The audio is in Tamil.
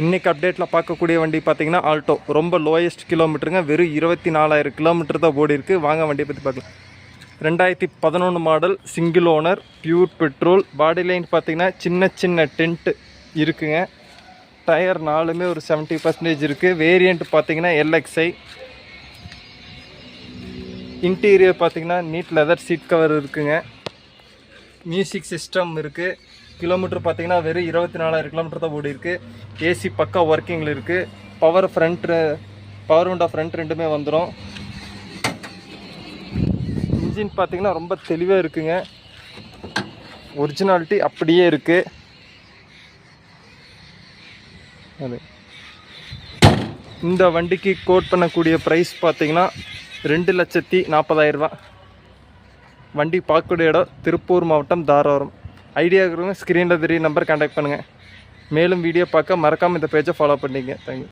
இன்றைக்கி அப்டேட்டில் பார்க்கக்கூடிய வண்டி பார்த்திங்கன்னா ஆல்டோ. ரொம்ப லோயஸ்ட் கிலோமீட்டருங்க, வெறும் 24,000 கிலோமீட்டர் தான் ஓடி இருக்குது. வாங்க வண்டியை பற்றி பார்க்கலாம். 2011 model, single owner, pure petrol. பாடி லைன் பார்த்திங்கன்னா சின்ன சின்ன டென்ட்டு இருக்குங்க. டயர் 4மே ஒரு 70% இருக்குது. வேரியண்ட் பார்த்திங்கன்னா LXI. இன்டீரியர் பார்த்திங்கன்னா நீட் லெதர் சீட் கவர் இருக்குங்க. மியூசிக் சிஸ்டம் இருக்குது. கிலோமீட்டர் பார்த்திங்கன்னா வெறும் 24,000 கிலோமீட்டர் தான் ஓடி இருக்குது. ஏசி பக்கா ஒர்க்கிங்கில் இருக்குது. பவர் விண்டோ ஃப்ரண்ட் ரெண்டுமே வந்துடும். இன்ஜின் பார்த்திங்கன்னா ரொம்ப தெளிவாக இருக்குங்க. ஒரிஜினாலிட்டி அப்படியே இருக்குது. அது இந்த வண்டிக்கு கோட் பண்ணக்கூடிய ப்ரைஸ் பார்த்திங்கன்னா 2,40,000 ரூபா. வண்டி பார்க்கக்கூடிய இடம் திருப்பூர் மாவட்டம், தாராபுரம். ஐடியா இருக்கிறவங்க ஸ்க்ரீனில் தெரிய நம்பர் கான்டாக்ட் பண்ணுங்கள். மேலும் வீடியோ பார்க்க மறக்காமல் இந்த பேஜை ஃபாலோ பண்ணிங்க. தேங்க்யூ.